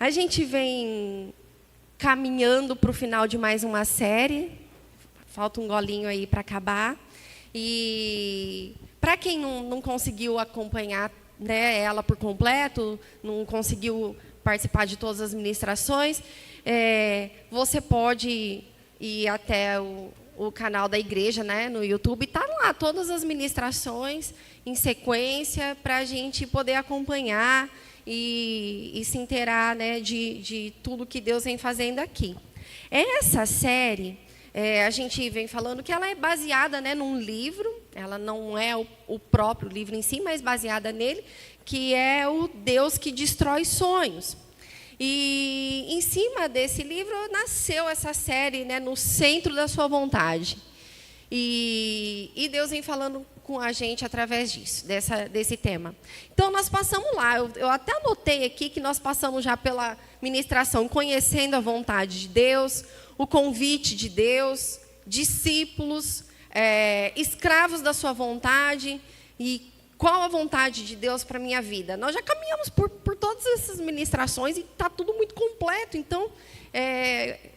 A gente vem caminhando para o final de mais uma série. Falta um golinho aí para acabar. E para quem não conseguiu acompanhar, né, ela por completo, não conseguiu participar de todas as ministrações, você pode ir até o canal da igreja, né, no YouTube. Está lá todas as ministrações em sequência para a gente poder acompanhar e se inteirar, né, de tudo que Deus vem fazendo aqui. Essa série, a gente vem falando que ela é baseada, né, num livro. Ela não é o próprio livro em si, mas baseada nele, que é o Deus que Destrói Sonhos. E em cima desse livro nasceu essa série, né, No Centro da Sua Vontade. E Deus vem falando com a gente através disso, desse tema. Então, nós passamos lá. Eu até anotei aqui que nós passamos já pela ministração Conhecendo a Vontade de Deus, o convite de Deus, discípulos, escravos da sua vontade e qual a vontade de Deus para a minha vida. Nós já caminhamos por todas essas ministrações e está tudo muito completo. Então,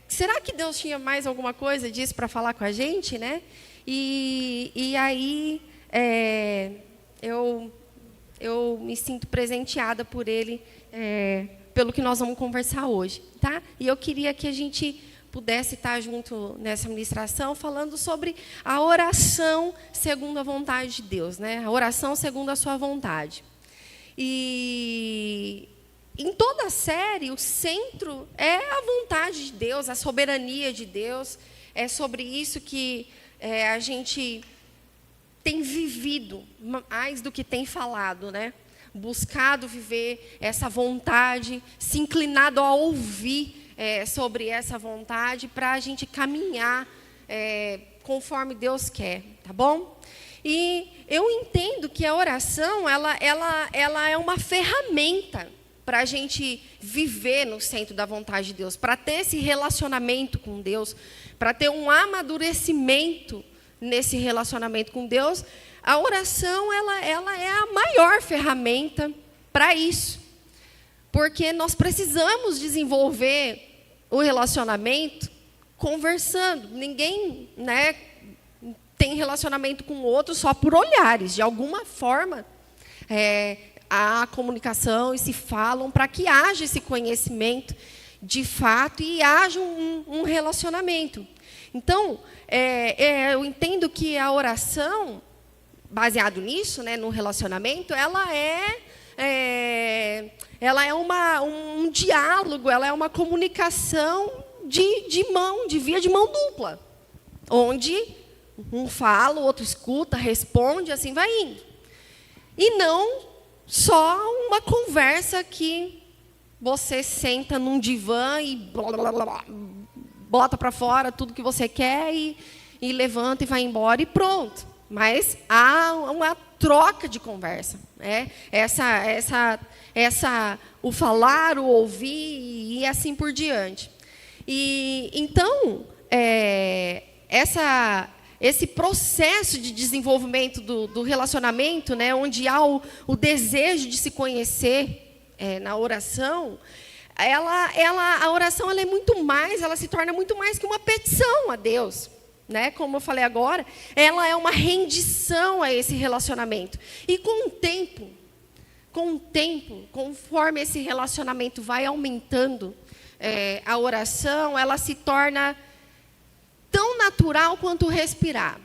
será que Deus tinha mais alguma coisa disso para falar com a gente, né? E aí eu me sinto presenteada por Ele, pelo que nós vamos conversar hoje, tá? E eu queria que a gente pudesse estar junto nessa ministração falando sobre a oração segundo a vontade de Deus, né? A oração segundo a sua vontade. E em toda a série, o centro é a vontade de Deus, a soberania de Deus. É sobre isso que a gente tem vivido, mais do que tem falado, né? Buscado viver essa vontade, se inclinado a ouvir sobre essa vontade para a gente caminhar conforme Deus quer, tá bom? E eu entendo que a oração ela é uma ferramenta para a gente viver no centro da vontade de Deus, para ter esse relacionamento com Deus, para ter um amadurecimento nesse relacionamento com Deus. A oração ela é a maior ferramenta para isso. Porque nós precisamos desenvolver o relacionamento conversando. Ninguém, né, tem relacionamento com o outro só por olhares. De alguma forma, há comunicação e se falam para que haja esse conhecimento de fato e haja um relacionamento. Então, eu entendo que a oração, baseado nisso, né, no relacionamento, ela é um diálogo, ela é uma comunicação de via de mão dupla, onde um fala, o outro escuta, responde, assim vai indo. E não só uma conversa que você senta num divã e bota para fora tudo que você quer e levanta e vai embora e pronto. Mas há uma troca de conversa, né? O falar, o ouvir e assim por diante. E então esse processo de desenvolvimento do relacionamento, né, onde há o desejo de se conhecer na oração, a oração ela é muito mais, ela se torna muito mais que uma petição a Deus. Né? Como eu falei agora, ela é uma rendição a esse relacionamento. E com o tempo, conforme esse relacionamento vai aumentando, a oração, ela se torna tão natural quanto respirar.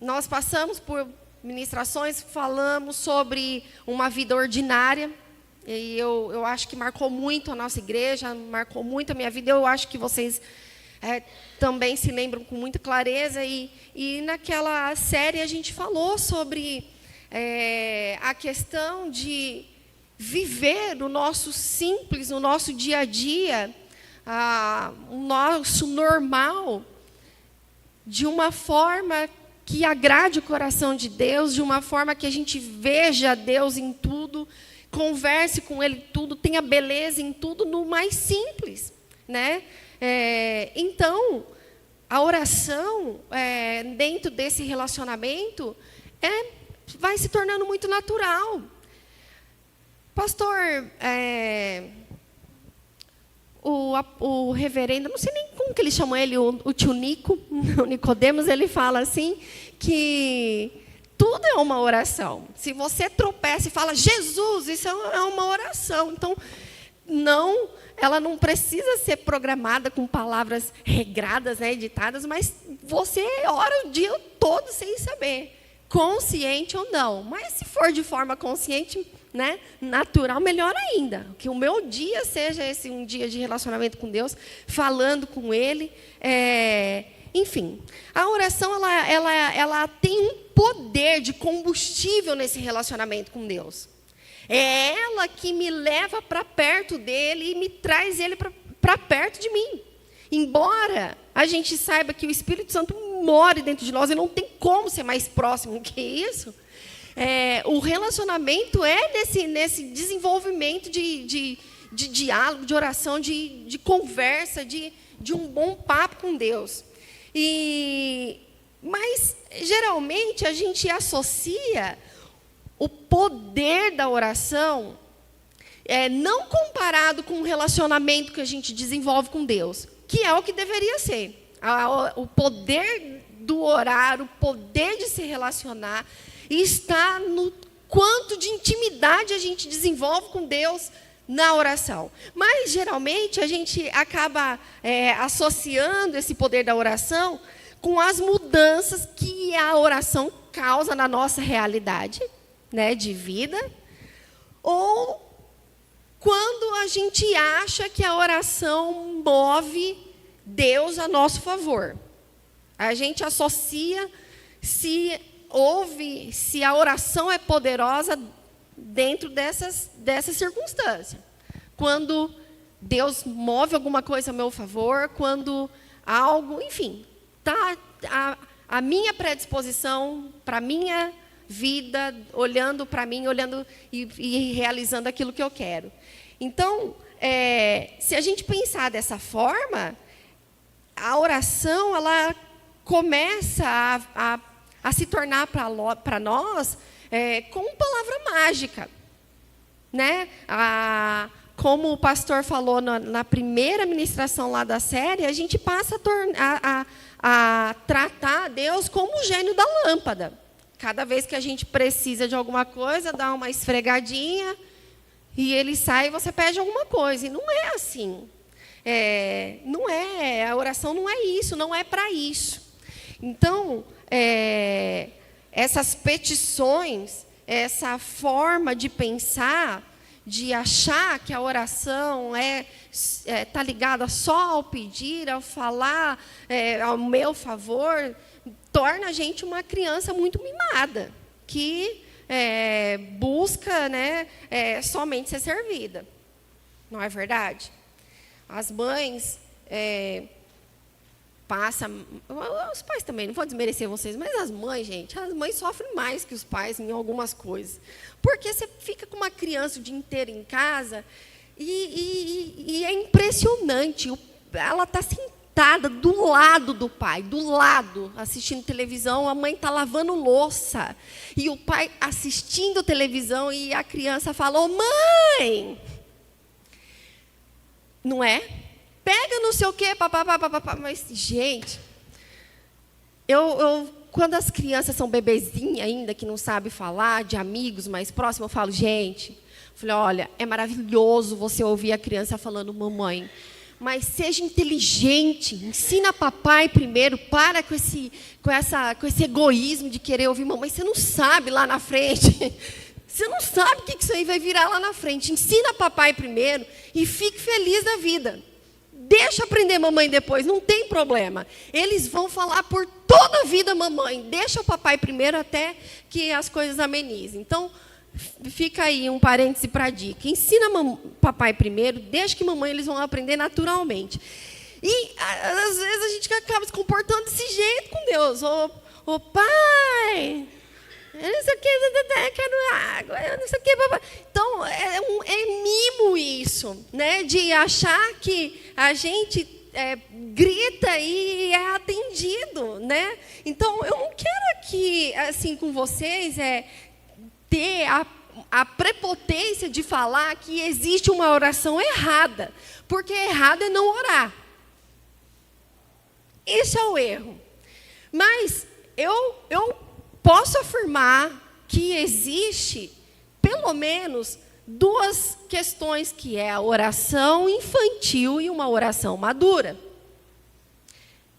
Nós passamos por ministrações, falamos sobre uma vida ordinária, e eu acho que marcou muito a nossa igreja, marcou muito a minha vida. Eu acho que vocês também se lembram com muita clareza, e naquela série a gente falou sobre a questão de viver o nosso simples, o nosso dia a dia, o nosso normal, de uma forma que agrade o coração de Deus, de uma forma que a gente veja Deus em tudo, converse com Ele em tudo, tenha beleza em tudo, no mais simples, né? Então, a oração, dentro desse relacionamento, vai se tornando muito natural. Pastor, o reverendo, não sei nem como que eles chamam ele, o tio Nico, o Nicodemos, ele fala assim, que tudo é uma oração. Se você tropeça e fala, Jesus, isso é uma oração. Então, ela não precisa ser programada com palavras regradas, né, editadas, mas você ora o dia todo sem saber, consciente ou não. Mas se for de forma consciente, né, natural, melhor ainda. Que o meu dia seja um dia de relacionamento com Deus, falando com Ele. Enfim, a oração ela tem um poder de combustível nesse relacionamento com Deus. É ela que me leva para perto dele e me traz ele para perto de mim. Embora a gente saiba que o Espírito Santo mora dentro de nós e não tem como ser mais próximo que isso, o relacionamento é nesse desenvolvimento de diálogo, de oração, de conversa, de um bom papo com Deus. Mas, geralmente, a gente associa o poder da oração não comparado com o relacionamento que a gente desenvolve com Deus, que é o que deveria ser. O poder do orar, o poder de se relacionar, está no quanto de intimidade a gente desenvolve com Deus na oração. Mas, geralmente, a gente acaba associando esse poder da oração com as mudanças que a oração causa na nossa realidade, né, de vida, ou quando a gente acha que a oração move Deus a nosso favor. A gente associa se a oração é poderosa dentro dessa circunstância. Quando Deus move alguma coisa a meu favor, quando algo, enfim, tá a minha predisposição para a minha vida, olhando para mim, olhando e realizando aquilo que eu quero. Então, se a gente pensar dessa forma, a oração ela começa a se tornar para nós como palavra mágica, né? Como o pastor falou na primeira ministração lá da série, a gente passa a tratar Deus como o gênio da lâmpada. Cada vez que a gente precisa de alguma coisa, dá uma esfregadinha e ele sai e você pede alguma coisa. E não é assim. A oração não é isso, não é para isso. Então, essas petições, essa forma de pensar, de achar que a oração está ligada só ao pedir, ao falar, ao meu favor, torna a gente uma criança muito mimada, que busca, né, somente ser servida. Não é verdade? As mães passam... Os pais também, não vou desmerecer vocês, mas as mães, gente, as mães sofrem mais que os pais em algumas coisas. Porque você fica com uma criança o dia inteiro em casa e é impressionante. Ela está sentada do lado do pai, do lado, assistindo televisão, a mãe está lavando louça. E o pai assistindo televisão e a criança fala, ô mãe! Não é? Pega não sei o quê, papapá. Mas, gente, quando as crianças são bebezinhas ainda, que não sabem falar, de amigos mais próximos, eu falo, gente, olha, é maravilhoso você ouvir a criança falando mamãe, mas seja inteligente, ensina papai primeiro, para com esse egoísmo de querer ouvir mamãe, você não sabe lá na frente, você não sabe o que isso aí vai virar lá na frente, ensina papai primeiro e fique feliz da vida. Deixa aprender mamãe depois, não tem problema. Eles vão falar por toda a vida mamãe. Deixa o papai primeiro até que as coisas amenizem. Então, fica aí um parêntese para a dica. Ensina papai primeiro, deixa que mamãe eles vão aprender naturalmente. E, às vezes, a gente acaba se comportando desse jeito com Deus. Ô pai... Eu não sei o que, quero água, eu não sei o que, papai. Então, é mimo isso, né? De achar que a gente grita e é atendido, né? Então, eu não quero aqui, assim, com vocês, ter a a prepotência de falar que existe uma oração errada, porque errado é não orar. Esse é o erro. Mas eu posso afirmar que existe, pelo menos, duas questões, que é a oração infantil e uma oração madura.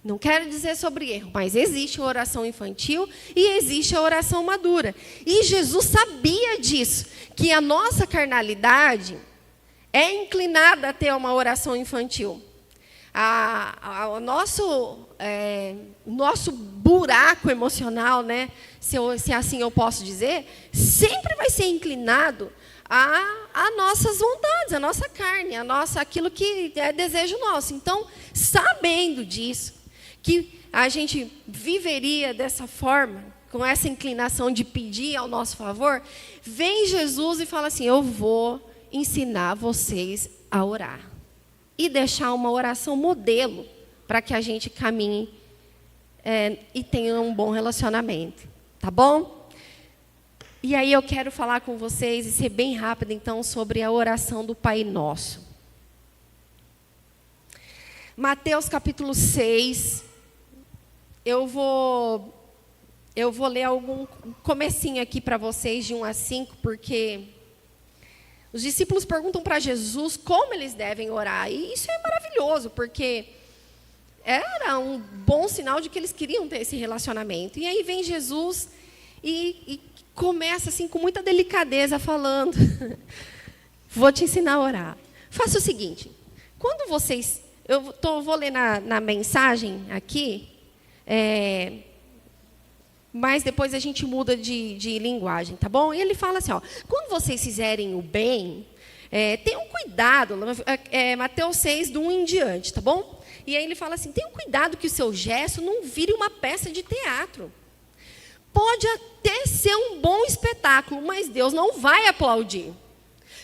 Não quero dizer sobre erro, mas existe a oração infantil e existe a oração madura. E Jesus sabia disso, que a nossa carnalidade é inclinada a ter uma oração infantil. O nosso buraco emocional, né, se assim eu posso dizer, sempre vai ser inclinado a nossas vontades, a nossa carne, aquilo que é desejo nosso. Então, sabendo disso, que a gente viveria dessa forma, com essa inclinação de pedir ao nosso favor, vem Jesus e fala assim: eu vou ensinar vocês a orar. E deixar uma oração modelo para que a gente caminhe e tenha um bom relacionamento. Tá bom? E aí eu quero falar com vocês e ser bem rápido, então, sobre a oração do Pai Nosso. Mateus capítulo 6. Eu vou ler algum comecinho aqui para vocês, de 1 a 5, porque os discípulos perguntam para Jesus como eles devem orar. E isso é maravilhoso, porque era um bom sinal de que eles queriam ter esse relacionamento. E aí vem Jesus e começa assim com muita delicadeza falando: vou te ensinar a orar. Faça o seguinte, quando vocês... vou ler na mensagem aqui, mas depois a gente muda de linguagem, tá bom? E ele fala assim, ó: quando vocês fizerem o bem, tenham cuidado, Mateus 6, do 1 em diante, tá bom? E aí ele fala assim: tenham cuidado que o seu gesto não vire uma peça de teatro. Pode até ser um bom espetáculo, mas Deus não vai aplaudir.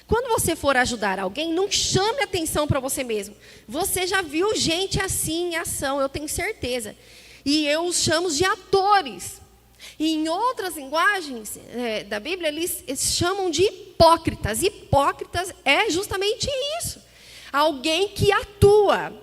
Quando você for ajudar alguém, não chame atenção para você mesmo. Você já viu gente assim em ação, eu tenho certeza. E eu os chamo de atores. E em outras linguagens da Bíblia, eles chamam de hipócritas. Hipócritas é justamente isso. Alguém que atua.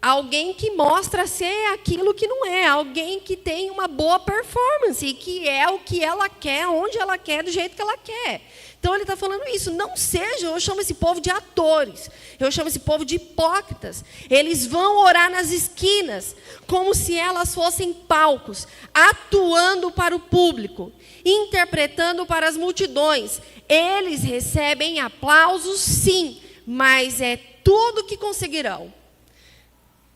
Alguém que mostra ser aquilo que não é. Alguém que tem uma boa performance. E que é o que ela quer, onde ela quer, do jeito que ela quer. Então, ele está falando isso. Não sejam, eu chamo esse povo de atores. Eu chamo esse povo de hipócritas. Eles vão orar nas esquinas, como se elas fossem palcos, atuando para o público, interpretando para as multidões. Eles recebem aplausos, sim, mas é tudo que conseguirão.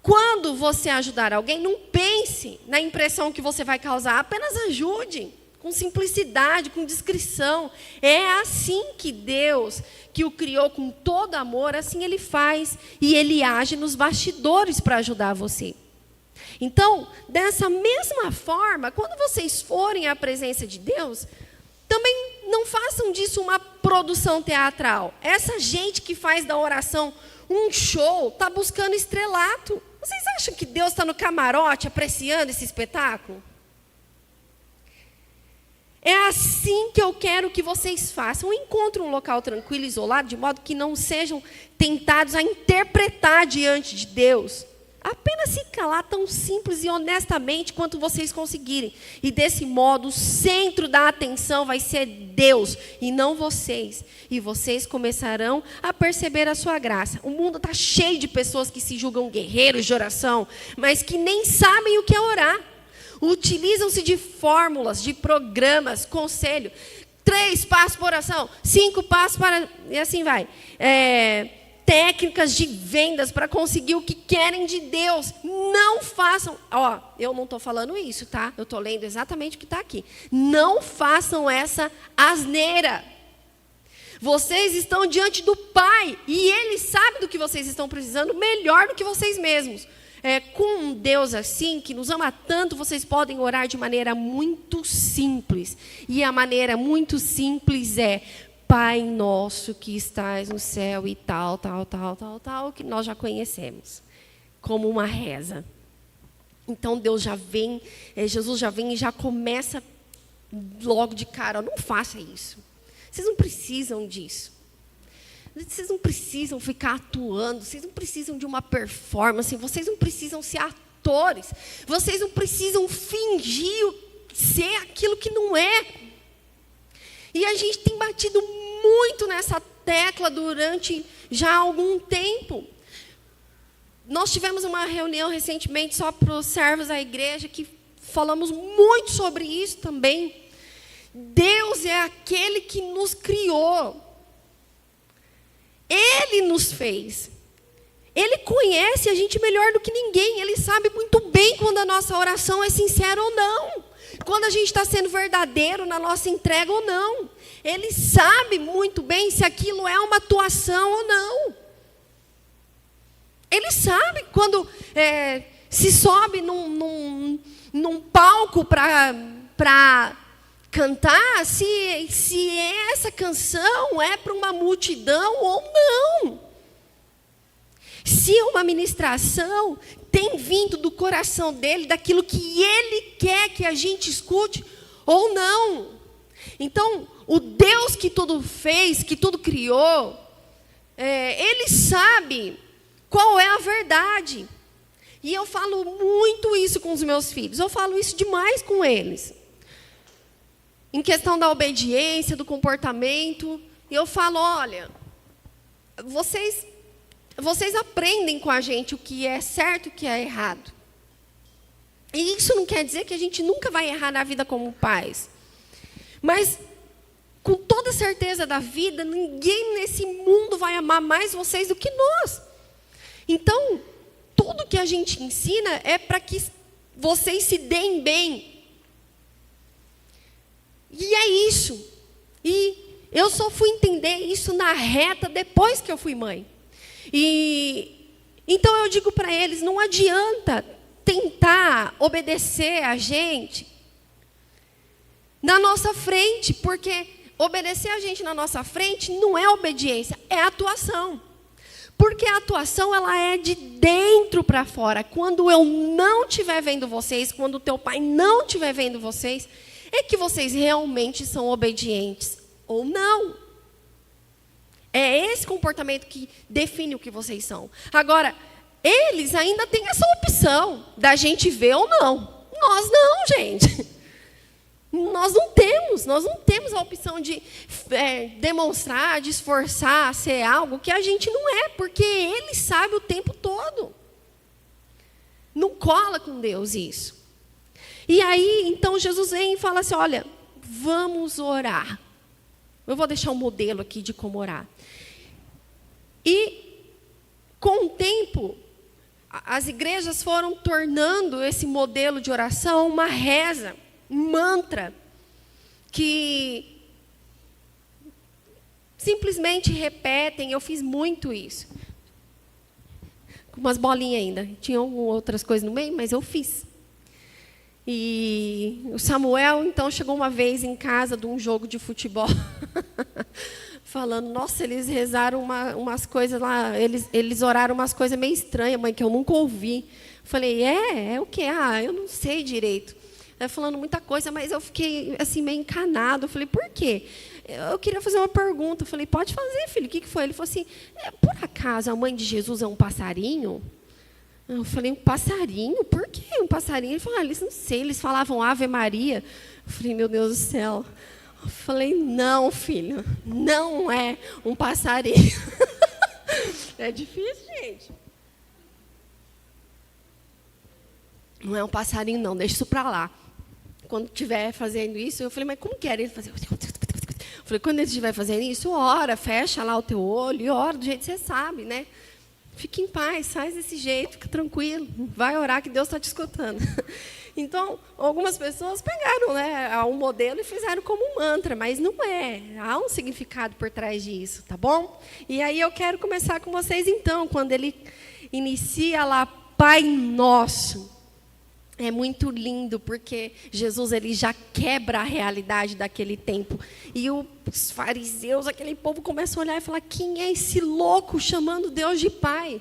Quando você ajudar alguém, não pense na impressão que você vai causar. Apenas ajude, com simplicidade, com discrição. É assim que Deus, que o criou com todo amor, assim Ele faz. E Ele age nos bastidores para ajudar você. Então, dessa mesma forma, quando vocês forem à presença de Deus, também não façam disso uma produção teatral. Essa gente que faz da oração um show, está buscando estrelato. Vocês acham que Deus está no camarote apreciando esse espetáculo? É assim que eu quero que vocês façam. Encontrem um local tranquilo, isolado, de modo que não sejam tentados a interpretar diante de Deus. Apenas se calar tão simples e honestamente quanto vocês conseguirem. E desse modo, o centro da atenção vai ser Deus e não vocês. E vocês começarão a perceber a sua graça. O mundo está cheio de pessoas que se julgam guerreiros de oração, mas que nem sabem o que é orar. Utilizam-se de fórmulas, de programas, conselho. 3 passos para oração, 5 passos para... E assim vai. Técnicas de vendas para conseguir o que querem de Deus. Não façam... eu não estou falando isso, tá? Eu estou lendo exatamente o que está aqui. Não façam essa asneira. Vocês estão diante do Pai e Ele sabe do que vocês estão precisando melhor do que vocês mesmos. Com um Deus assim, que nos ama tanto, vocês podem orar de maneira muito simples. E a maneira muito simples é: Pai nosso que estás no céu e tal, que nós já conhecemos, como uma reza. Então Deus já vem, Jesus já vem e já começa logo de cara: não faça isso. Vocês não precisam disso. Vocês não precisam ficar atuando, vocês não precisam de uma performance, vocês não precisam ser atores, vocês não precisam fingir ser aquilo que não é. E a gente tem batido muito nessa tecla durante já algum tempo. Nós tivemos uma reunião recentemente só para os servos da igreja, que falamos muito sobre isso também. Deus é aquele que nos criou. Ele nos fez. Ele conhece a gente melhor do que ninguém. Ele sabe muito bem quando a nossa oração é sincera ou não. Quando a gente está sendo verdadeiro na nossa entrega ou não. Ele sabe muito bem se aquilo é uma atuação ou não. Ele sabe quando se sobe num palco para cantar, se essa canção é para uma multidão ou não. Se uma ministração tem vindo do coração dele, daquilo que ele quer que a gente escute ou não. Então, o Deus que tudo fez, que tudo criou, ele sabe qual é a verdade. E eu falo muito isso com os meus filhos. Eu falo isso demais com eles. Em questão da obediência, do comportamento. E eu falo, olha, vocês aprendem com a gente o que é certo e o que é errado. E isso não quer dizer que a gente nunca vai errar na vida como pais. Mas, com toda certeza da vida, ninguém nesse mundo vai amar mais vocês do que nós. Então, tudo que a gente ensina é para que vocês se deem bem. E é isso. E eu só fui entender isso na reta depois que eu fui mãe. E então eu digo para eles, não adianta tentar obedecer a gente na nossa frente, porque obedecer a gente na nossa frente não é obediência, é atuação. Porque a atuação, ela é de dentro para fora. Quando eu não estiver vendo vocês, quando o teu pai não estiver vendo vocês, é que vocês realmente são obedientes ou não. É esse comportamento que define o que vocês são. Agora, eles ainda têm essa opção da gente ver ou não. Nós não, gente. Nós não temos a opção de demonstrar, de esforçar, ser algo que a gente não é, porque ele sabe o tempo todo. Não cola com Deus isso. E aí, então, Jesus vem e fala assim, olha, vamos orar. Eu vou deixar um modelo aqui de como orar. E, com o tempo, as igrejas foram tornando esse modelo de oração uma reza, um mantra, que simplesmente repetem. Eu fiz muito isso. Com umas bolinhas ainda. Tinham outras coisas no meio, mas eu fiz. E o Samuel, então, chegou uma vez em casa de um jogo de futebol, falando, nossa, eles rezaram umas coisas lá, eles oraram umas coisas meio estranhas, mãe, que eu nunca ouvi. Falei, é o quê? Eu não sei direito. Falando muita coisa, mas eu fiquei assim, meio encanado. Eu falei, por quê? Eu queria fazer uma pergunta. Eu falei, pode fazer, filho, o que foi? Ele falou assim, por acaso a mãe de Jesus é um passarinho? Eu falei, um passarinho? Por que um passarinho? Ele falou, eles não sei, eles falavam Ave Maria. Eu falei, meu Deus do céu. Eu falei, não, filho, não é um passarinho. É difícil, gente. Não é um passarinho, não, deixa isso para lá. Quando estiver fazendo isso, eu falei, mas como que era ele fazer? Eu falei, quando ele estiver fazendo isso, ora, fecha lá o teu olho e ora do jeito que você sabe, né? Fique em paz, faz desse jeito, fica tranquilo. Vai orar que Deus está te escutando. Então, algumas pessoas pegaram, né, um modelo e fizeram como um mantra, mas não é. Há um significado por trás disso, tá bom? E aí eu quero começar com vocês, então, quando ele inicia lá, Pai Nosso. É muito lindo, porque Jesus ele já quebra a realidade daquele tempo. E os fariseus, aquele povo, começam a olhar e falar, quem é esse louco chamando Deus de Pai?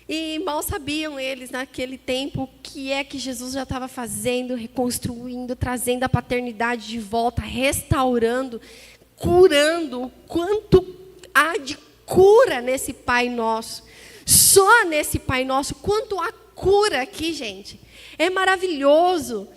E mal sabiam eles, naquele tempo, o que é que Jesus já estava fazendo, reconstruindo, trazendo a paternidade de volta, restaurando, curando, o quanto há de cura nesse Pai Nosso. Só nesse Pai Nosso, quanto há cura aqui, gente. É maravilhoso.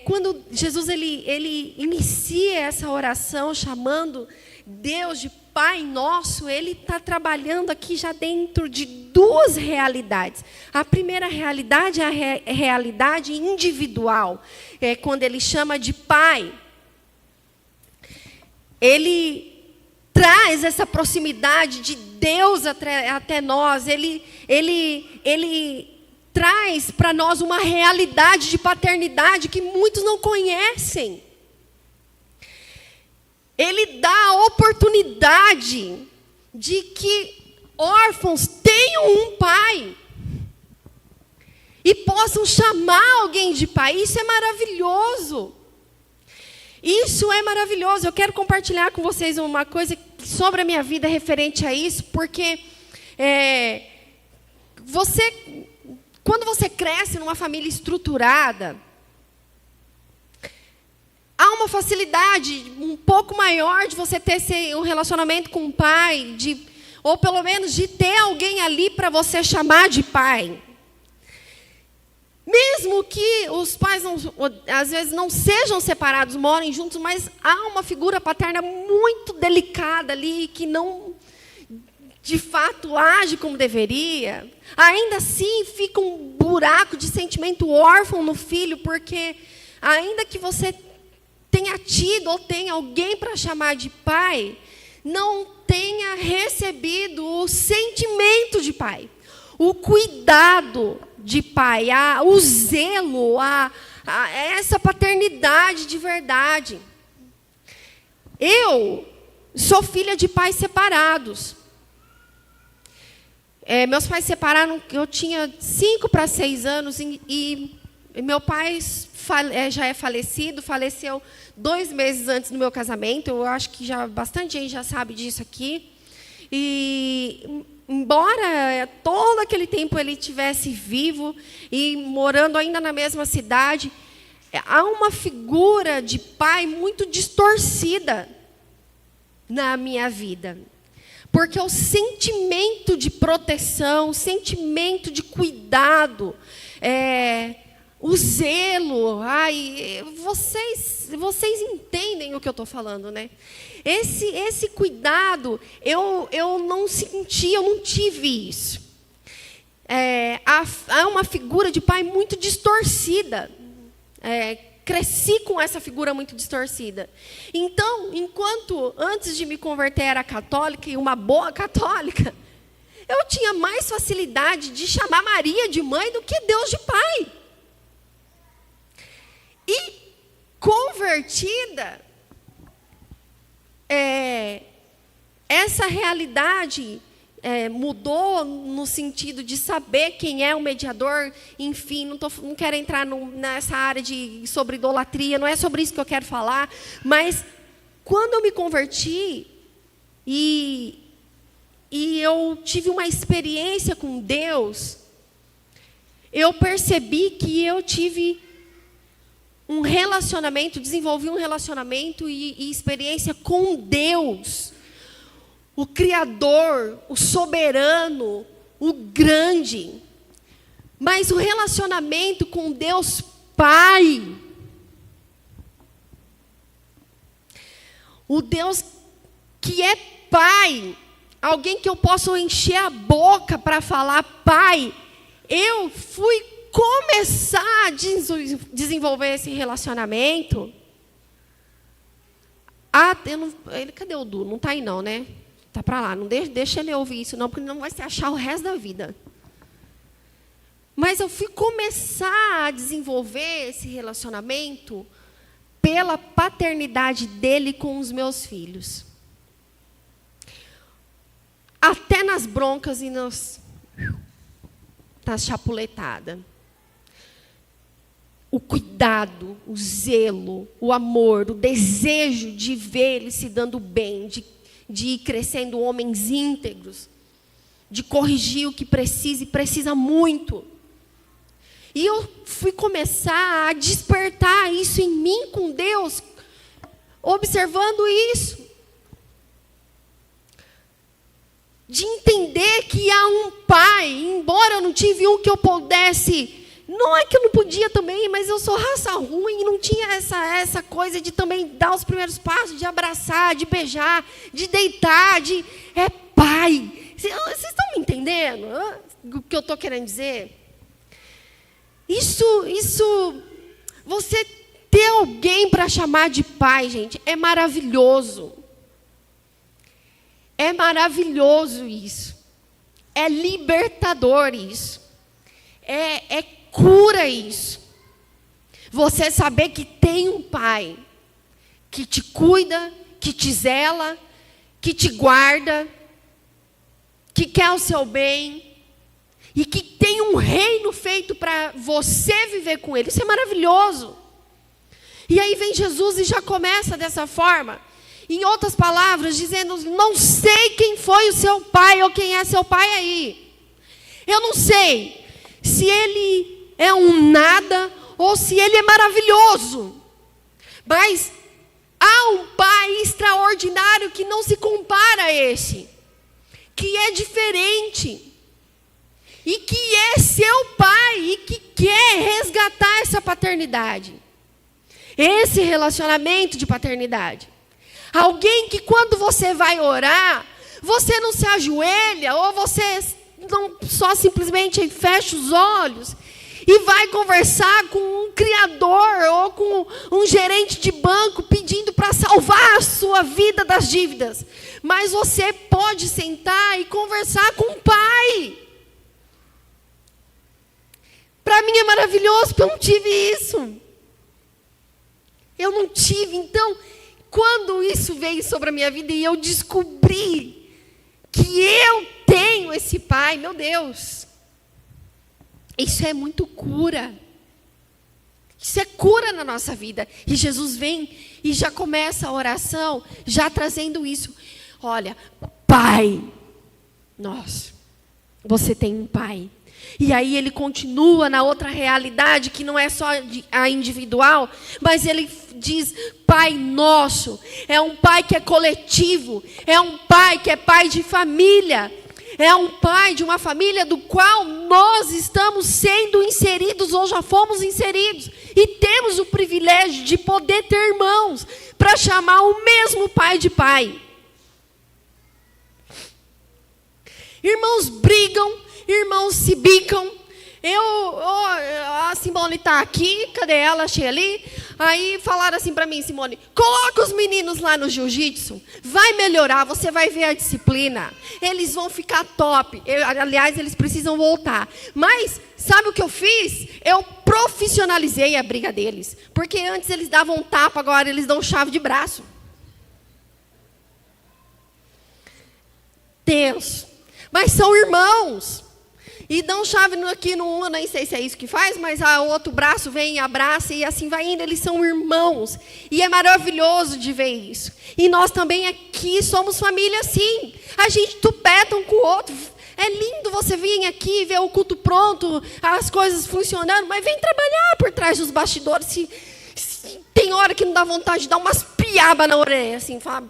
Quando Jesus ele inicia essa oração chamando Deus de Pai Nosso, Ele está trabalhando aqui já dentro de duas realidades. A primeira realidade é a realidade individual. Quando Ele chama de Pai, Ele traz essa proximidade de Deus até nós. Ele traz para nós uma realidade de paternidade que muitos não conhecem. Ele dá a oportunidade de que órfãos tenham um pai e possam chamar alguém de pai. Isso é maravilhoso. Isso é maravilhoso. Eu quero compartilhar com vocês uma coisa sobre a minha vida referente a isso, porque quando você cresce numa família estruturada, há uma facilidade um pouco maior de você ter um relacionamento com o pai, ou pelo menos de ter alguém ali para você chamar de pai. Mesmo que os pais, às vezes, não sejam separados, morem juntos, mas há uma figura paterna muito delicada ali, que não, de fato, age como deveria. Ainda assim, fica um buraco de sentimento órfão no filho, porque ainda que você tenha tido ou tenha alguém para chamar de pai, não tenha recebido o sentimento de pai, o cuidado de pai, o zelo, essa paternidade de verdade. Eu sou filha de pais separados. Meus pais se separaram, eu tinha 5 para 6 anos, e meu pai já é falecido, faleceu 2 meses antes do meu casamento. Eu acho que bastante gente já sabe disso aqui. E embora todo aquele tempo ele estivesse vivo e morando ainda na mesma cidade, há uma figura de pai muito distorcida na minha vida. Porque o sentimento de proteção, o sentimento de cuidado, o zelo, vocês entendem o que eu estou falando, né? Esse cuidado, eu não senti, eu não tive isso. Há uma figura de pai muito distorcida. Cresci com essa figura muito distorcida. Então, enquanto antes de me converter era católica, e uma boa católica, eu tinha mais facilidade de chamar Maria de mãe do que Deus de pai. E convertida, essa realidade mudou no sentido de saber quem é o mediador. Enfim, não quero entrar nessa área sobre idolatria, não é sobre isso que eu quero falar. Mas quando eu me converti e eu tive uma experiência com Deus, eu percebi que eu desenvolvi um relacionamento e experiência com Deus, o Criador, o soberano, o grande. Mas o relacionamento com Deus Pai, o Deus que é Pai, alguém que eu posso encher a boca para falar Pai, eu fui começar a desenvolver esse relacionamento. Cadê o Du? Não está aí não, né? Está para lá. Não deixa ele ouvir isso não, porque não vai se achar o resto da vida. Mas eu fui começar a desenvolver esse relacionamento pela paternidade dele com os meus filhos. Até nas broncas e nas chapuletadas. O cuidado, o zelo, o amor, o desejo de ver ele se dando bem, de ir crescendo homens íntegros, de corrigir o que precisa, e precisa muito. E eu fui começar a despertar isso em mim com Deus, observando isso. de entender que há um pai, embora eu não tive um que eu pudesse. Não é que eu não podia também, mas eu sou raça ruim, não tinha essa coisa de também dar os primeiros passos, de abraçar, de beijar, de deitar, é pai. Vocês estão me entendendo o que eu estou querendo dizer? Isso, você ter alguém para chamar de pai, gente, é maravilhoso. É maravilhoso isso. É libertador isso. É cura isso. Você saber que tem um pai que te cuida, que te zela, que te guarda, que quer o seu bem e que tem um reino feito para você viver com ele. Isso é maravilhoso. E aí vem Jesus e já começa dessa forma. Em outras palavras, dizendo, não sei quem foi o seu pai ou quem é seu pai aí. Eu não sei se ele é um nada ou se ele é maravilhoso. Mas há um pai extraordinário que não se compara a esse. Que é diferente. E que é seu pai e que quer resgatar essa paternidade. Esse relacionamento de paternidade. Alguém que quando você vai orar, você não se ajoelha, ou você não só simplesmente fecha os olhos e vai conversar com um criador ou com um gerente de banco pedindo para salvar a sua vida das dívidas. Mas você pode sentar e conversar com o pai. Para mim é maravilhoso, porque eu não tive isso. Eu não tive, então, quando isso veio sobre a minha vida e eu descobri que eu tenho esse pai, meu Deus, isso é muito cura. Isso é cura na nossa vida. E Jesus vem e já começa a oração, já trazendo isso. Olha, pai, nossa, você tem um pai. E aí ele continua na outra realidade, que não é só a individual, mas ele diz, Pai nosso. É um pai que é coletivo, é um pai que é pai de família, é um pai de uma família do qual nós estamos sendo inseridos ou já fomos inseridos. E temos o privilégio de poder ter irmãos para chamar o mesmo pai de pai. Irmãos brigam, irmãos se bicam. A Simone está aqui, cadê ela? Achei ali. Aí falaram assim para mim, Simone, coloca os meninos lá no jiu-jitsu, vai melhorar, você vai ver a disciplina. Eles vão ficar top. Aliás, eles precisam voltar. Mas, sabe o que eu fiz? Eu profissionalizei a briga deles. Porque antes eles davam um tapa, agora eles dão chave de braço. Tenso. Mas são irmãos. E dão chave aqui no um, eu nem sei se é isso que faz, mas o outro braço vem e abraça, e assim vai indo. Eles são irmãos. E é maravilhoso de ver isso. E nós também aqui somos família, sim. A gente tupeta um com o outro. É lindo você vir aqui, ver o culto pronto, as coisas funcionando, mas vem trabalhar por trás dos bastidores. Se tem hora que não dá vontade de dar umas piabas na orelha, assim, falar,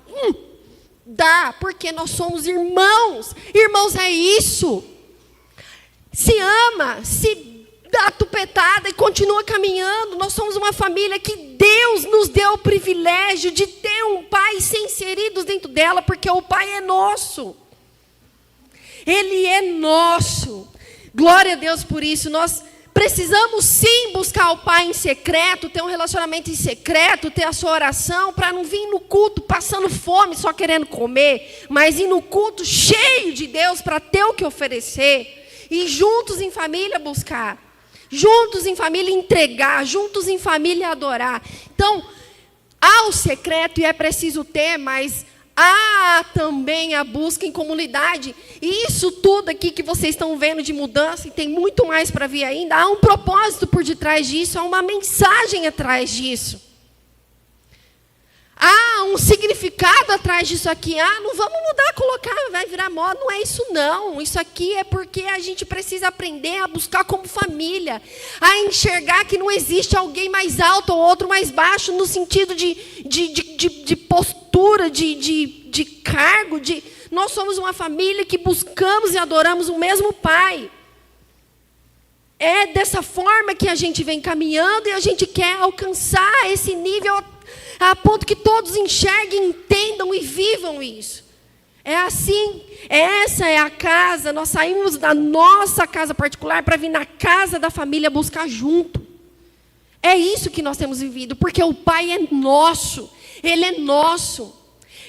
dá, porque nós somos irmãos. Irmãos é isso. Se ama, se dá tupetada e continua caminhando. Nós somos uma família que Deus nos deu o privilégio de ter um pai e ser inseridos dentro dela, porque o pai é nosso. Ele é nosso. Glória a Deus por isso. Nós precisamos sim buscar o pai em secreto, ter um relacionamento em secreto, ter a sua oração, para não vir no culto passando fome, só querendo comer, mas ir no culto cheio de Deus para ter o que oferecer. E juntos em família buscar. Juntos em família entregar. Juntos em família adorar. Então, há o secreto e é preciso ter, mas há também a busca em comunidade. E isso tudo aqui que vocês estão vendo de mudança, e tem muito mais para vir ainda, há um propósito por detrás disso, há uma mensagem atrás disso. Há um significado atrás disso aqui. Não vamos mudar, colocar, vai virar moda. Não é isso não. Isso aqui é porque a gente precisa aprender a buscar como família. A enxergar que não existe alguém mais alto ou outro mais baixo, no sentido de postura, de cargo. Nós somos uma família que buscamos e adoramos o mesmo Pai. É dessa forma que a gente vem caminhando e a gente quer alcançar esse nível a ponto que todos enxerguem, entendam e vivam isso. É assim, essa é a casa. Nós saímos da nossa casa particular para vir na casa da família buscar junto. É isso que nós temos vivido, porque o Pai é nosso, Ele é nosso.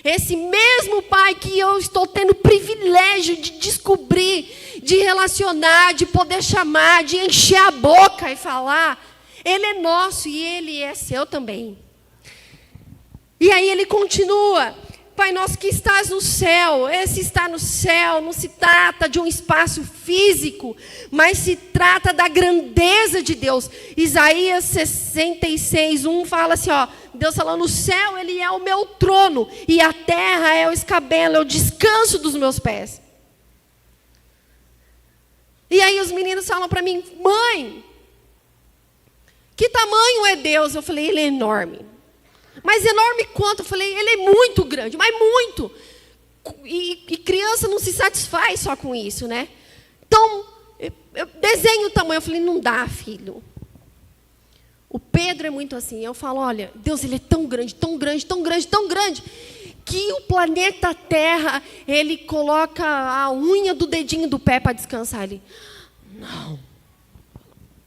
Esse mesmo Pai que eu estou tendo o privilégio de descobrir, de relacionar, de poder chamar, de encher a boca e falar, Ele é nosso e Ele é seu também. E aí ele continua: Pai nosso que estás no céu. Esse estar no céu não se trata de um espaço físico, mas se trata da grandeza de Deus. Isaías 66:1 fala assim, ó, Deus falando: no céu Ele é o meu trono, e a terra é o escabelo, é o descanso dos meus pés. E aí os meninos falam para mim: mãe, que tamanho é Deus? Eu falei: Ele é enorme. Mas enorme quanto? Eu falei: Ele é muito grande, mas muito. E criança não se satisfaz só com isso, né? Então, eu desenho o tamanho. Eu falei: não dá, filho. O Pedro é muito assim. Eu falo: olha, Deus, Ele é tão grande, tão grande, tão grande, tão grande, que o planeta Terra, Ele coloca a unha do dedinho do pé para descansar. Ele: não.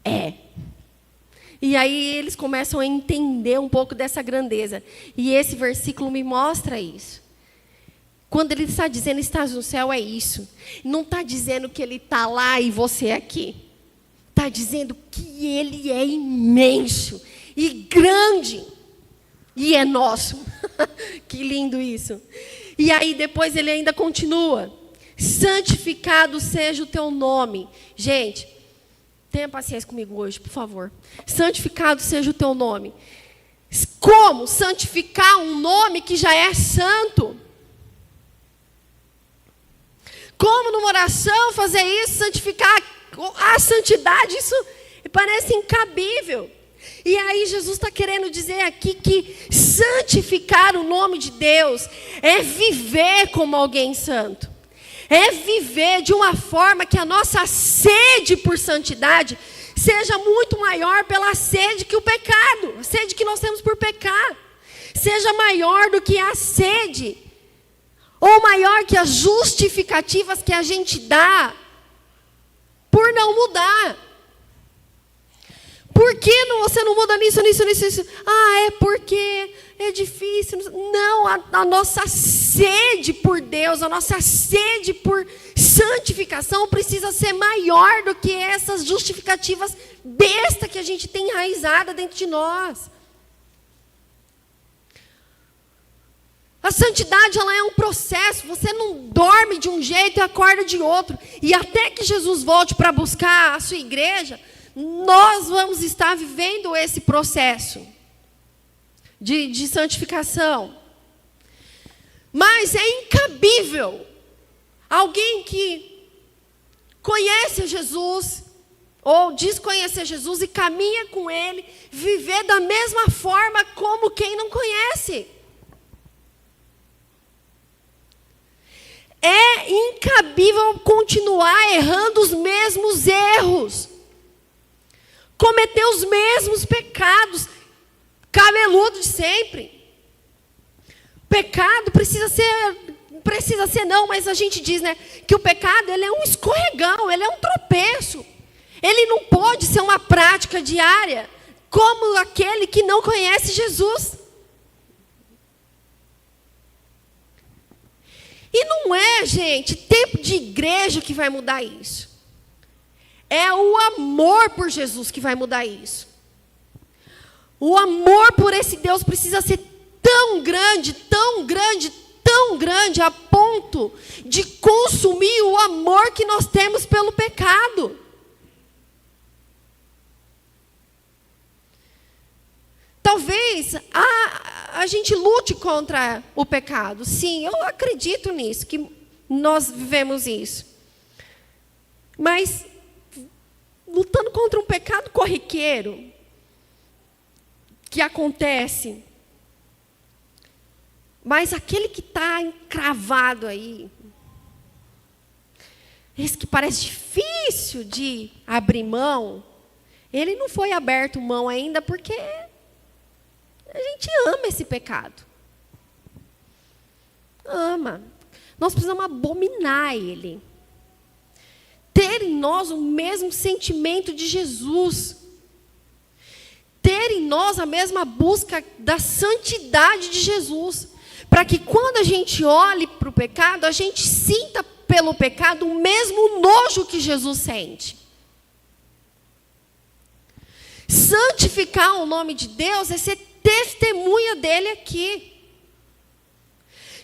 É. E aí eles começam a entender um pouco dessa grandeza. E esse versículo me mostra isso. Quando ele está dizendo estás no céu, é isso. Não está dizendo que ele está lá e você aqui. Está dizendo que ele é imenso e grande. E é nosso. Que lindo isso. E aí depois ele ainda continua: santificado seja o teu nome. Gente, tenha paciência comigo hoje, por favor. Santificado seja o teu nome. Como santificar um nome que já é santo? Como numa oração fazer isso, santificar a santidade? Isso parece incabível. E aí Jesus está querendo dizer aqui que santificar o nome de Deus é viver como alguém santo. É viver de uma forma que a nossa sede por santidade seja muito maior pela sede que o pecado, a sede que nós temos por pecar, seja maior do que a sede, ou maior que as justificativas que a gente dá por não mudar. Por que você não muda nisso? Ah, é porque é difícil. Não, a nossa sede por Deus, a nossa sede por santificação precisa ser maior do que essas justificativas besta que a gente tem enraizada dentro de nós. A santidade, ela é um processo. Você não dorme de um jeito e acorda de outro. E até que Jesus volte para buscar a sua igreja, nós vamos estar vivendo esse processo de santificação. Mas é incabível alguém que conhece Jesus ou diz conhecer Jesus e caminha com Ele, viver da mesma forma como quem não conhece. É incabível continuar errando os mesmos erros, cometer os mesmos pecados, cabeludo de sempre. Pecado precisa ser não, mas a gente diz, né, que o pecado, ele é um escorregão, ele é um tropeço. Ele não pode ser uma prática diária, como aquele que não conhece Jesus. E não é, gente, tempo de igreja que vai mudar isso. É o amor por Jesus que vai mudar isso. O amor por esse Deus precisa ser tão grande, tão grande, tão grande, a ponto de consumir o amor que nós temos pelo pecado. Talvez a gente lute contra o pecado. Sim, eu acredito nisso, que nós vivemos isso. Mas lutando contra um pecado corriqueiro que acontece, mas aquele que está encravado aí, esse que parece difícil de abrir mão, ele não foi aberto mão ainda porque a gente ama esse pecado. Ama. Nós precisamos abominar ele. Ter em nós o mesmo sentimento de Jesus. Ter em nós a mesma busca da santidade de Jesus. Para que quando a gente olhe para o pecado, a gente sinta pelo pecado o mesmo nojo que Jesus sente. Santificar o nome de Deus é ser testemunha dele aqui.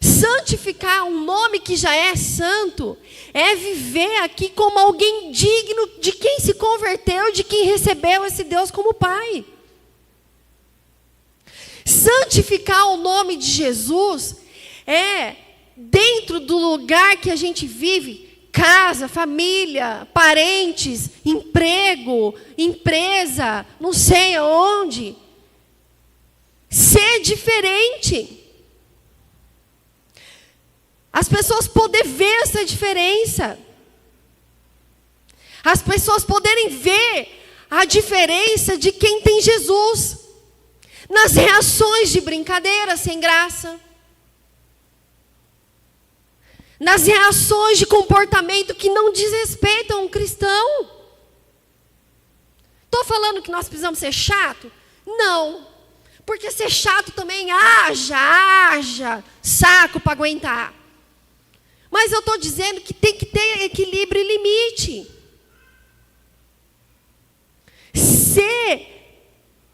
Santificar um nome que já é santo é viver aqui como alguém digno de quem se converteu, de quem recebeu esse Deus como Pai. Santificar o nome de Jesus é dentro do lugar que a gente vive, casa, família, parentes, emprego, empresa, não sei aonde, ser diferente. As pessoas poderem ver essa diferença. As pessoas poderem ver a diferença de quem tem Jesus. Nas reações de brincadeira sem graça. Nas reações de comportamento que não desrespeitam um cristão. Estou falando que nós precisamos ser chato? Não. Porque ser chato também haja saco para aguentar. Mas eu estou dizendo que tem que ter equilíbrio e limite.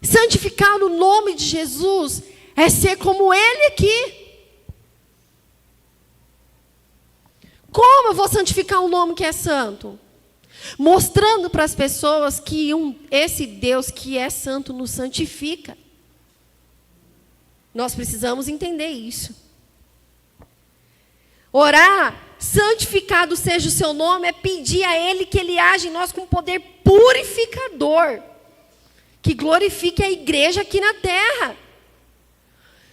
Santificar no nome de Jesus é ser como Ele aqui. Como eu vou santificar um nome que é santo? Mostrando para as pessoas que esse Deus que é santo nos santifica. Nós precisamos entender isso. Orar, santificado seja o seu nome, é pedir a Ele que Ele age em nós com poder purificador, que glorifique a igreja aqui na terra.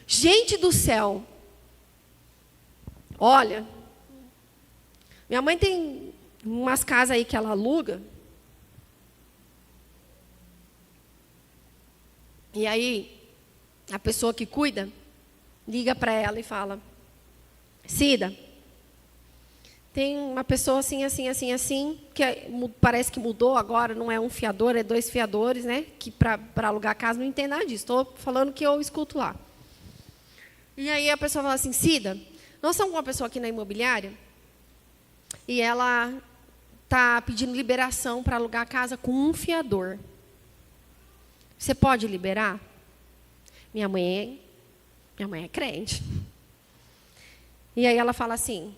Gente do céu, olha, minha mãe tem umas casas aí que ela aluga, e aí a pessoa que cuida liga para ela e fala: Cida, tem uma pessoa assim, que parece que mudou agora, não é um fiador, é 2 fiadores, né? Que para alugar a casa não entende nada disso. Estou falando que eu escuto lá. E aí a pessoa fala assim: Cida, nós estamos com uma pessoa aqui na imobiliária e ela está pedindo liberação para alugar a casa com um fiador. Você pode liberar? Minha mãe é crente. E aí ela fala assim: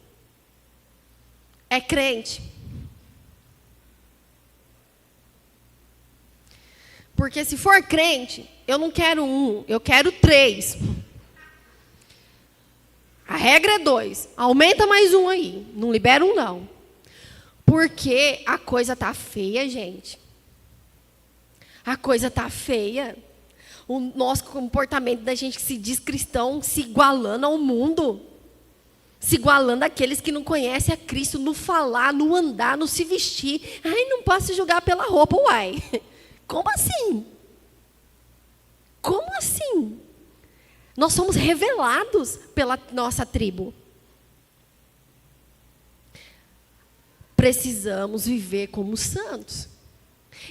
é crente? Porque se for crente, eu não quero 1, eu quero 3. A regra é 2. Aumenta mais 1 aí. Não libera 1, não. Porque a coisa está feia, gente. A coisa está feia. O nosso comportamento da gente que se diz cristão se igualando ao mundo. Se igualando àqueles que não conhecem a Cristo no falar, no andar, no se vestir. Ai, não posso julgar pela roupa, uai. Como assim? Como assim? Nós somos revelados pela nossa tribo. Precisamos viver como santos.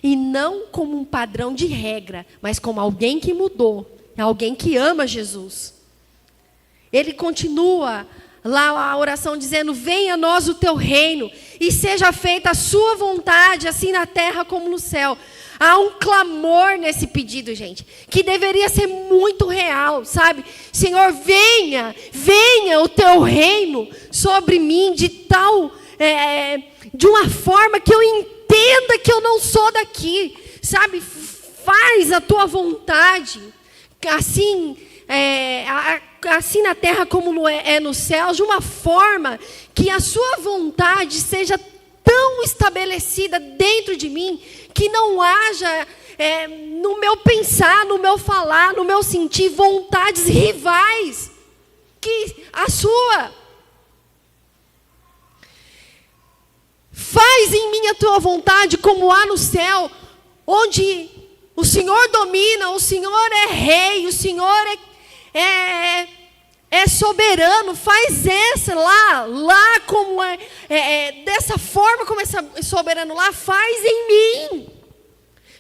E não como um padrão de regra, mas como alguém que mudou. Alguém que ama Jesus. Ele continua lá a oração dizendo: venha a nós o teu reino e seja feita a sua vontade, assim na terra como no céu. Há um clamor nesse pedido, gente, que deveria ser muito real, sabe? Senhor, venha o teu reino sobre mim de uma forma que eu entenda que eu não sou daqui, sabe? Faz a tua vontade, assim, assim na terra como é no céu, de uma forma que a sua vontade seja tão estabelecida dentro de mim, que não haja no meu pensar, no meu falar, no meu sentir, vontades rivais que a sua. Faz em mim a tua vontade como há no céu, onde o Senhor domina, o Senhor é rei, o Senhor é soberano. Faz lá como dessa forma como é soberano lá, faz em mim.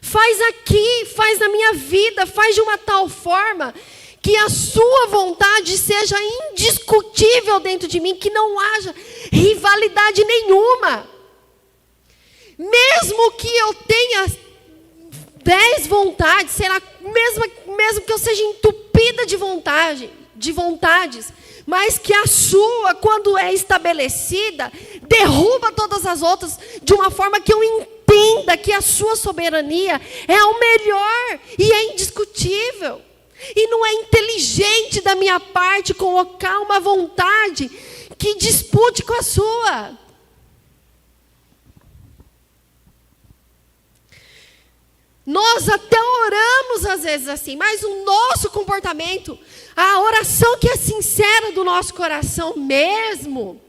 Faz aqui, faz na minha vida, faz de uma tal forma que a sua vontade seja indiscutível dentro de mim, que não haja rivalidade nenhuma. Mesmo que eu tenha 10 vontades, será mesmo que eu seja entupida de vontades, mas que a sua, quando é estabelecida, derruba todas as outras de uma forma que eu entenda que a sua soberania é o melhor e é indiscutível. E não é inteligente da minha parte colocar uma vontade que dispute com a sua. Nós até oramos às vezes assim, mas o nosso comportamento, a oração que é sincera do nosso coração mesmo,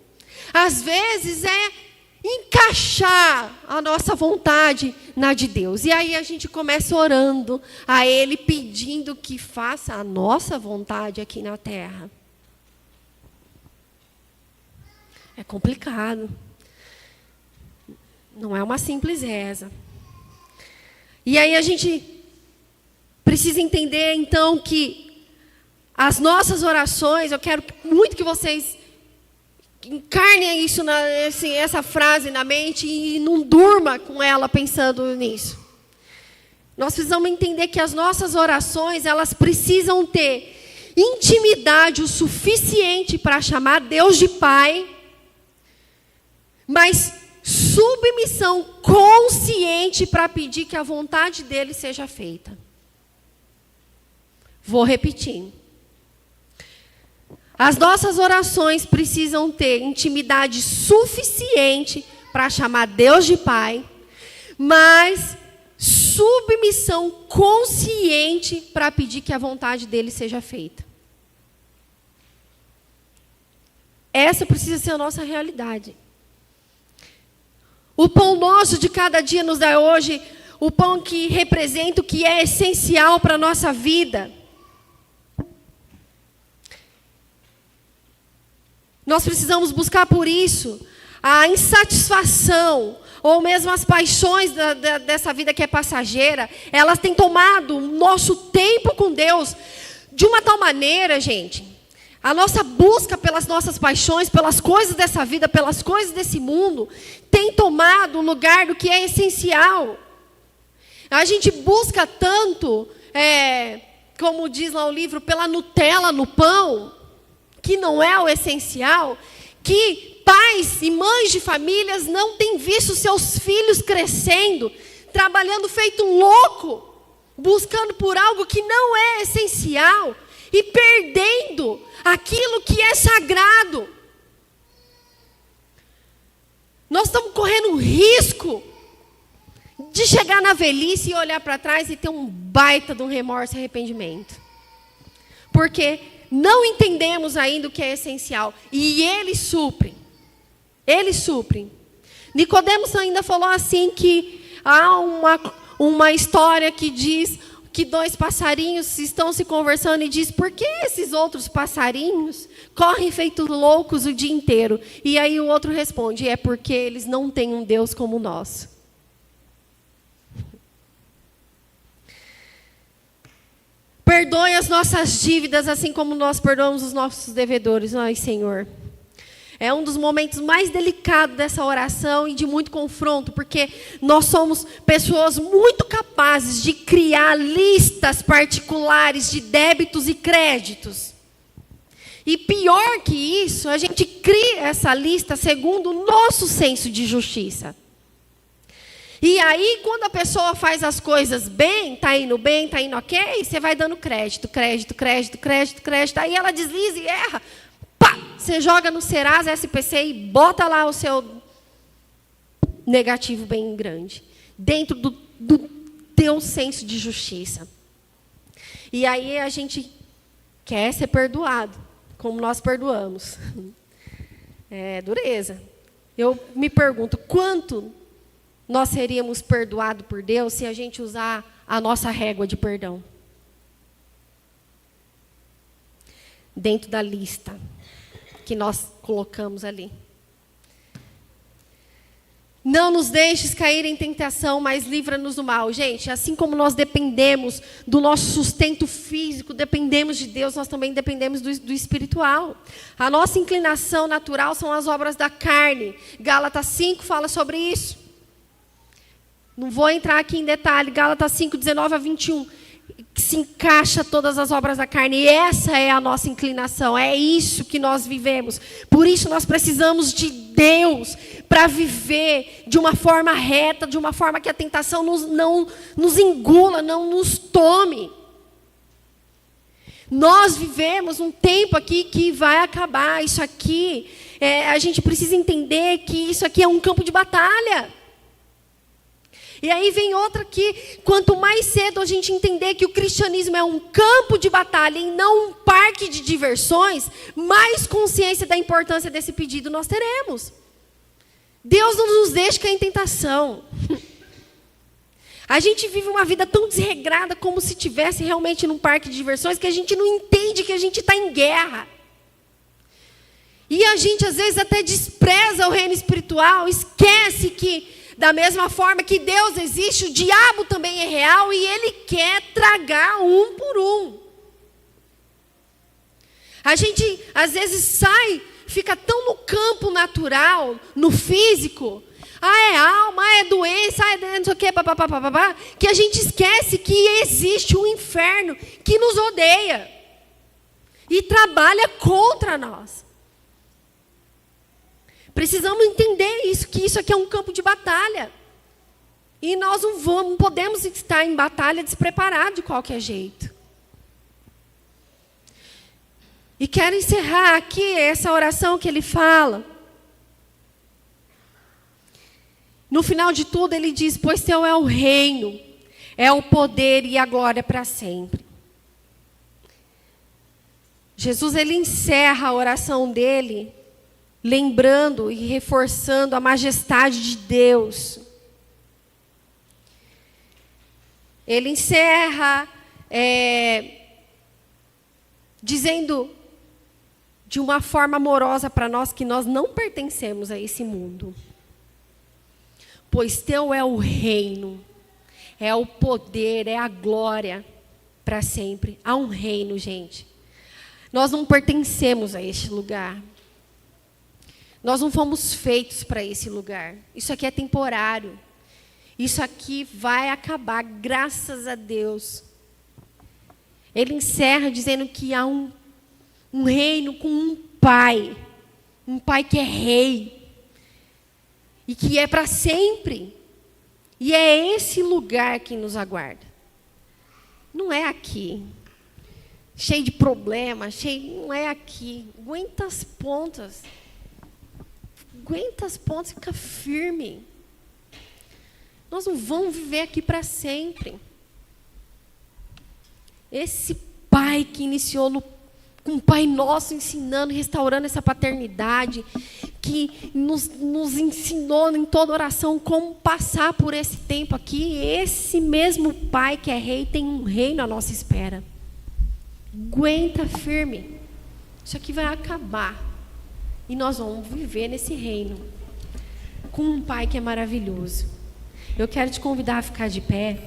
às vezes é encaixar a nossa vontade na de Deus. E aí a gente começa orando a Ele, pedindo que faça a nossa vontade aqui na terra. É complicado. Não é uma simples reza. E aí a gente precisa entender, então, que as nossas orações, eu quero muito que vocês encarnem isso, essa frase na mente e não durma com ela pensando nisso. Nós precisamos entender que as nossas orações, elas precisam ter intimidade o suficiente para chamar Deus de Pai, mas submissão consciente para pedir que a vontade dele seja feita. Vou repetir. As nossas orações precisam ter intimidade suficiente para chamar Deus de Pai, mas submissão consciente para pedir que a vontade dele seja feita. Essa precisa ser a nossa realidade. O pão nosso de cada dia nos dá hoje, o pão que representa o que é essencial para a nossa vida. Nós precisamos buscar por isso a insatisfação, ou mesmo as paixões dessa vida que é passageira, elas têm tomado o nosso tempo com Deus de uma tal maneira, gente. A nossa busca pelas nossas paixões, pelas coisas dessa vida, pelas coisas desse mundo, tem tomado o lugar do que é essencial. A gente busca tanto, como diz lá o livro, pela Nutella no pão, que não é o essencial, que pais e mães de famílias não têm visto seus filhos crescendo, trabalhando feito um louco, buscando por algo que não é essencial e perdendo aquilo que é sagrado. Nós estamos correndo um risco de chegar na velhice e olhar para trás e ter um baita de um remorso e arrependimento. Porque não entendemos ainda o que é essencial. E Ele supre. Ele supre. Nicodemos ainda falou assim que há uma história que diz que 2 passarinhos estão se conversando e diz: por que esses outros passarinhos correm feito loucos o dia inteiro? E aí o outro responde: é porque eles não têm um Deus como o nosso. Perdoe as nossas dívidas, assim como nós perdoamos os nossos devedores. Ai, Senhor. É um dos momentos mais delicados dessa oração e de muito confronto, porque nós somos pessoas muito capazes de criar listas particulares de débitos e créditos. E pior que isso, a gente cria essa lista segundo o nosso senso de justiça. E aí, quando a pessoa faz as coisas bem, está indo ok, você vai dando crédito. Aí ela desliza e erra. Pá! Você joga no Serasa SPC e bota lá o seu negativo bem grande. Dentro do teu senso de justiça. E aí a gente quer ser perdoado, como nós perdoamos. É dureza. Eu me pergunto, quanto nós seríamos perdoados por Deus se a gente usar a nossa régua de perdão? Dentro da lista que nós colocamos ali. Não nos deixes cair em tentação, mas livra-nos do mal. Gente, assim como nós dependemos do nosso sustento físico, dependemos de Deus, nós também dependemos do espiritual. A nossa inclinação natural são as obras da carne. Gálatas 5 fala sobre isso. Não vou entrar aqui em detalhe. Gálatas 5, 19 a 21. Que se encaixa todas as obras da carne. E essa é a nossa inclinação. É isso que nós vivemos. Por isso nós precisamos de Deus para viver de uma forma reta, de uma forma que a tentação não nos engula, não nos tome. Nós vivemos um tempo aqui que vai acabar. Isso aqui, a gente precisa entender que isso aqui é um campo de batalha. E aí vem outra que, quanto mais cedo a gente entender que o cristianismo é um campo de batalha e não um parque de diversões, mais consciência da importância desse pedido nós teremos. Deus não nos deixa cair em tentação. A gente vive uma vida tão desregrada como se estivesse realmente num parque de diversões que a gente não entende que a gente está em guerra. E a gente às vezes até despreza o reino espiritual, esquece que da mesma forma que Deus existe, o diabo também é real e ele quer tragar um por um. A gente, às vezes, fica tão no campo natural, no físico. É alma, é doença, é não sei o quê, papapá, que a gente esquece que existe um inferno que nos odeia e trabalha contra nós. Precisamos entender isso, que isso aqui é um campo de batalha. E nós não podemos estar em batalha despreparados de qualquer jeito. E quero encerrar aqui essa oração que ele fala. No final de tudo ele diz, pois teu é o reino, é o poder e a glória para sempre. Jesus, ele encerra a oração dele lembrando e reforçando a majestade de Deus. Ele encerra dizendo de uma forma amorosa para nós que nós não pertencemos a esse mundo. Pois teu é o reino, é o poder, é a glória para sempre. Há um reino, gente. Nós não pertencemos a este lugar. Nós não fomos feitos para esse lugar. Isso aqui é temporário. Isso aqui vai acabar, graças a Deus. Ele encerra dizendo que há um reino com um pai que é rei, e que é para sempre. E é esse lugar que nos aguarda. Não é aqui, cheio de problemas, não é aqui. Aguenta as pontas. Aguenta as pontas, fica firme. Nós não vamos viver aqui para sempre. Esse pai que iniciou com o Pai Nosso, ensinando, restaurando essa paternidade, que nos ensinou em toda oração como passar por esse tempo aqui, esse mesmo Pai que é rei tem um reino à nossa espera. Aguenta firme. Isso aqui vai acabar. E nós vamos viver nesse reino com um Pai que é maravilhoso. Eu quero te convidar a ficar de pé.